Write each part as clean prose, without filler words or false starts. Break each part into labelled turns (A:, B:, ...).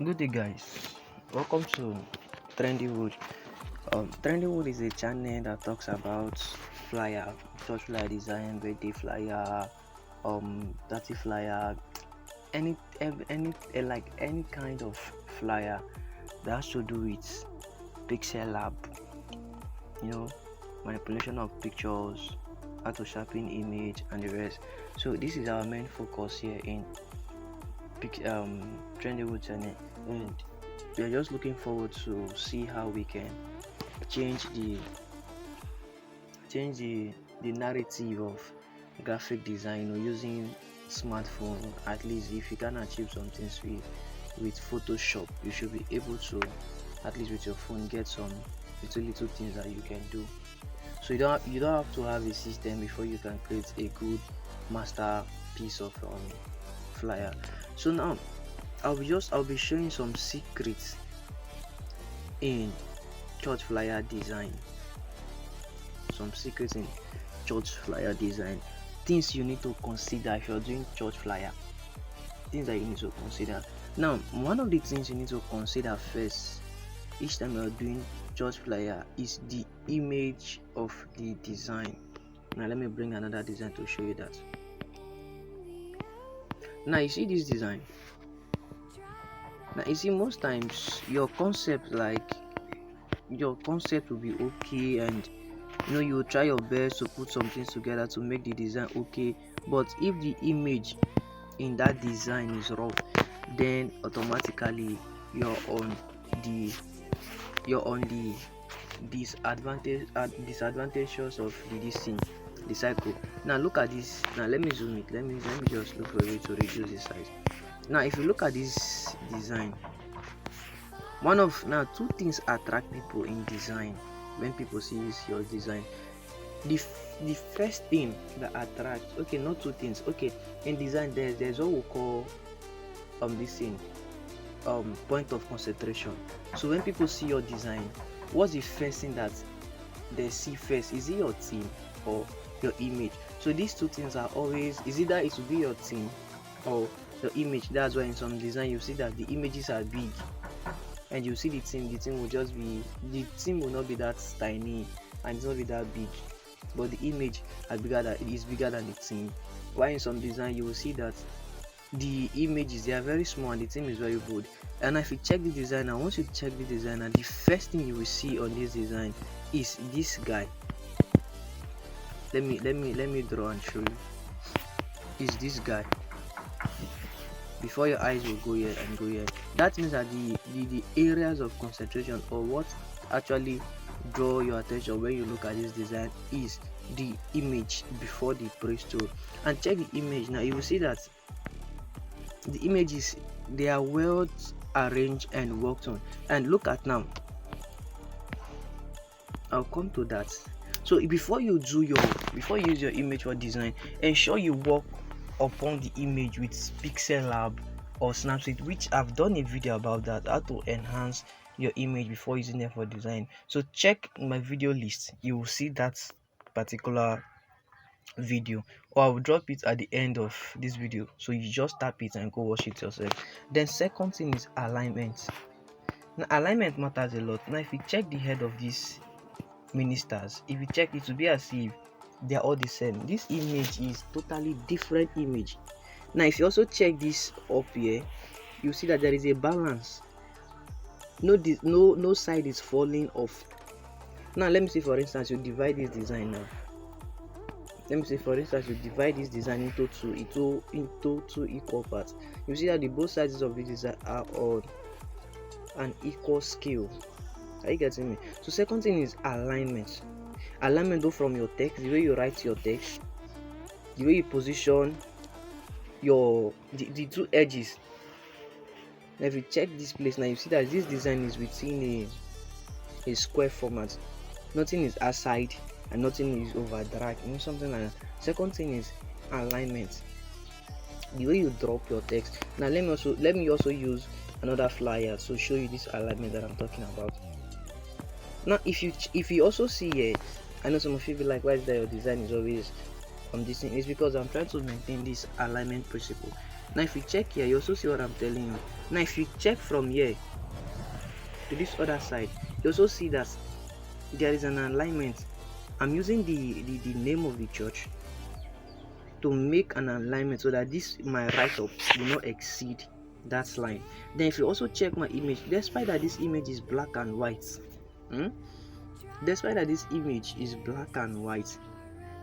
A: Good day, guys. Welcome to Trendywood. Trendywood is a channel that talks about flyer, church flyer design, birthday flyer, dirty flyer, any kind of flyer that has to do with Pixellab. You know, manipulation of pictures, how to sharpen image, and the rest. So this is our main focus here in Trendywood channel, and we are just looking forward to see how we can change the narrative of graphic design using smartphone. At least if you can achieve some things with Photoshop, you should be able to, at least with your phone, get some little things that you can do. So you don't have to have a system before you can create a good masterpiece of flyer. So now I'll be showing some secrets in church flyer design. Some secrets in church flyer design. Things you need to consider if you're doing church flyer. Things that you need to consider. Now, one of the things you need to consider first each time you're doing church flyer is the image of the design. Now let me bring another design to show you that. Now you see this design. Now you see, most times your concept will be okay, and you will try your best to put some things together to make the design okay. But if the image in that design is rough, then automatically you're on the disadvantages of the cycle. Now look at this. Now let me zoom it. Let me just look for a way to reduce the size. Now if you look at this design, two things attract people in design. When people see your design, the first thing that attracts, okay, not two things, okay, in design there's what we call this thing, point of concentration. So when people see your design, what's the first thing that they see first? Is it your team or your image? So these two things are always, is either it will be your team or your image. That's why in some design you see that the images are big, and you see the team will just be, the team will not be that tiny and it's not be that big, but the image is bigger than the team. While in some design you will see that the images, they are very small and the team is very good. And if you check the designer, once you check the designer, the first thing you will see on this design is this guy. Let me draw and show you. Is this guy. Before your eyes will go here and go here. That means that the areas of concentration, or what actually draw your attention when you look at this design, is the image before the praise tool. And check the image. Now you will see that the images, they are well arranged and worked on. And look at now, I'll come to that. So before you use your image for design, ensure you work upon the image with Pixellab or Snapseed, which I've done a video about that, how to enhance your image before using it for design. So check my video list, you will see that particular video, or I'll drop it at the end of this video, so you just tap it and go watch it yourself. Then second thing is alignment. Now alignment matters a lot. Now if you check the head of these ministers, if you check, it will be as if they are all the same. This image is totally different image. Now if you also check this up here, you see that there is a balance. No side is falling off. Now let me say, for instance, you divide this design now. Let me say, for instance, you divide this design into two equal parts. You see that the both sides of the design are on an equal scale. Are you getting me? So second thing is alignment. Alignment both from your text, the way you write your text, the way you position the two edges. Now if you check this place, now you see that this design is within a square format. Nothing is aside and nothing is over drag, something like that. Second thing is alignment, the way you drop your text. Now let me also use another flyer to show you this alignment that I'm talking about. Now if you also see here, I know some of you be like, why is that your design is always this thing? Is because I'm trying to maintain this alignment principle. Now if you check here, you also see what I'm telling you. Now if you check from here to this other side, you also see that there is an alignment. I'm using the name of the church to make an alignment so that this my write-up will not exceed that line. Then if you also check my image, despite that this image is black and white, despite that this image is black and white,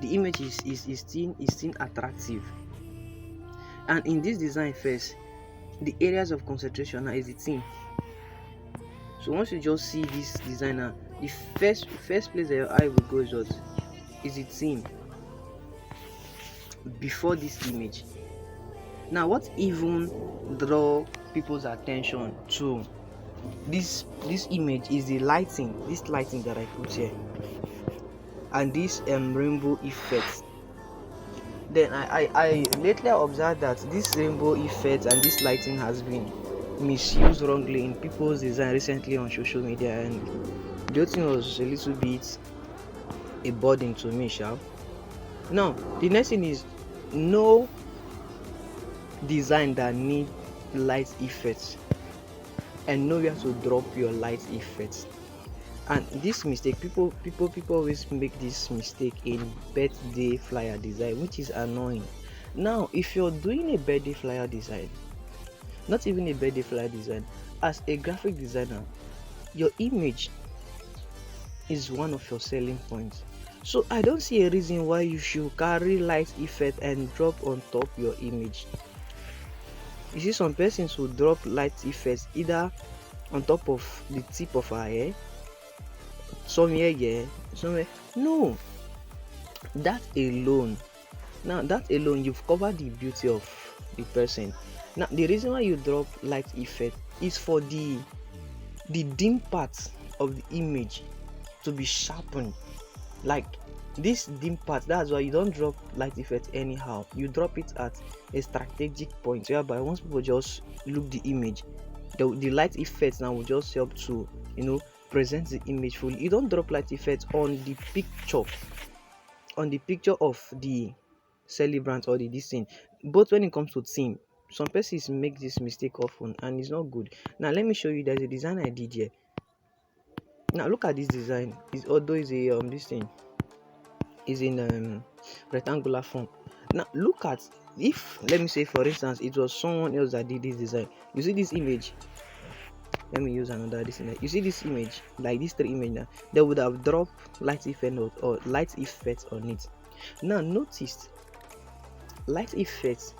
A: the image is still attractive. And in this design first, the areas of concentration is the theme. So once you just see this designer, the first place that your eye will go is the theme before this image. Now what even draw people's attention to this image is the lighting, this lighting that I put here, and this rainbow effect. Then I lately observed that this rainbow effect and this lighting has been misused wrongly in people's design recently on social media, and the whole thing was a little bit a burden to me, shall. Now the next thing is no design that need light effects, and know where to drop your light effects. And this mistake, people always make this mistake in birthday flyer design, which is annoying. Now if you're doing a birthday flyer design, not even a birthday flyer design, as a graphic designer, your image is one of your selling points. So I don't see a reason why you should carry light effect and drop on top your image. You see some persons who drop light effects either on top of the tip of her hair, somewhere here, somewhere. No, that alone, you've covered the beauty of the person. Now the reason why you drop light effect is for the dim parts of the image to be sharpened, like this dim part. That's why you don't drop light effect anyhow. You drop it at a strategic point whereby once people just look the image, the light effects now will just help to present the image fully. You don't drop light effects on the picture of the celebrant or the this thing. But when it comes to theme, some persons make this mistake often and it's not good. Now let me show you. There's a design I did here. Now look at this design. Although it's a this thing is in rectangular form. Now look at, if let me say for instance it was someone else that did this design. You see this image, let me use another this image. You see this image, like these three images now, they would have dropped light effect or light effects on it. Now notice light effects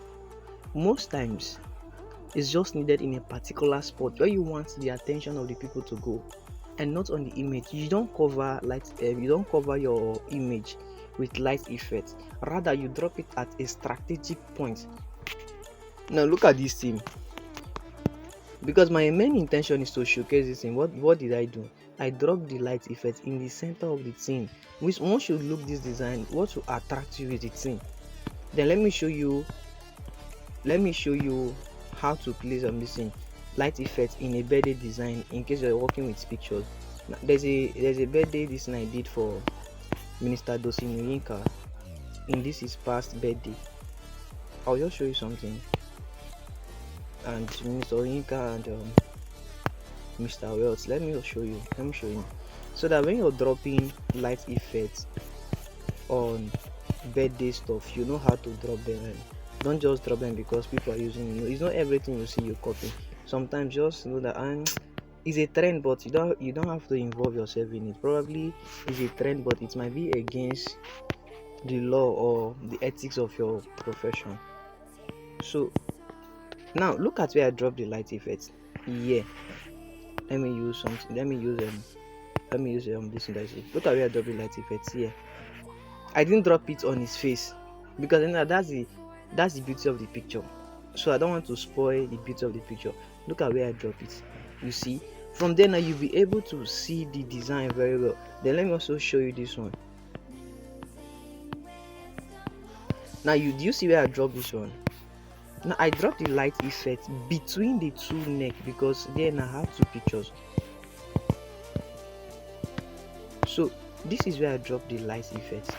A: most times is just needed in a particular spot where you want the attention of the people to go, and not on the image. You don't cover you don't cover your image with light effects, rather you drop it at a strategic point. Now look at this theme, because my main intention is to showcase this thing. What did I do? I dropped the light effect in the center of the theme, which once you look this design, what will attract you is the theme. Then let me show you how to place this thing, light effect in a birthday design, in case you're working with pictures. Now, there's a birthday this I did for Minister Dosinu Yinka, in this his past birthday. I'll just show you something. And Minister Yinka and Mr. Wells, let me show you, so that when you're dropping light effects on birthday stuff, you know how to drop them. And don't just drop them because people are using it's not everything you see you copy. Sometimes just know that it's a trend, but you don't have to involve yourself in it. Probably it's a trend, but it might be against the law or the ethics of your profession. So now look at where I dropped the light effects. Yeah, let me use something. Let me use this thing. Look at where I dropped the light effects here. I didn't drop it on his face because that's the beauty of the picture. So I don't want to spoil the beauty of the picture. Look at where I drop it. You see, from there now you'll be able to see the design very well. Then let me also show you this one. Now do you see where I dropped this one? Now I dropped the light effect between the two neck, because then I have two pictures. So this is where I dropped the light effect.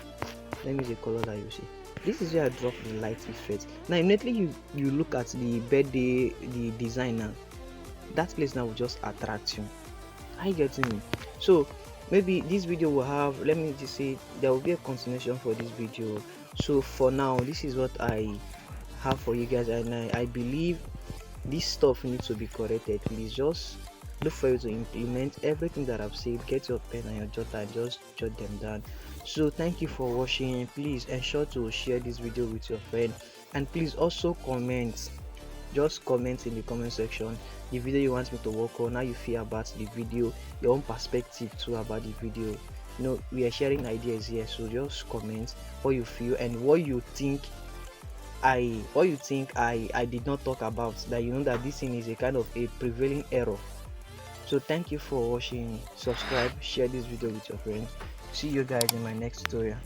A: Let me see the color that you see. This is where I drop the light effect. Now immediately you look at the birthday, the design now, that place now will just attract you. Are you getting me? So maybe this video will have, let me just say, there will be a continuation for this video. So for now, this is what I have for you guys, and I believe this stuff needs to be corrected. Please just look for you to implement everything that I've said. Get your pen and your jotter and just jot them down. So thank you for watching. Please ensure to share this video with your friend, and please also comment. Just comment in the comment section the video you want me to work on, how you feel about the video, your own perspective too about the video. You know, we are sharing ideas here, so just comment what you feel and what you think I did not talk about, that you know that this thing is a kind of a prevailing error. So thank you for watching. Subscribe, share this video with your friends. See you guys in my next tutorial.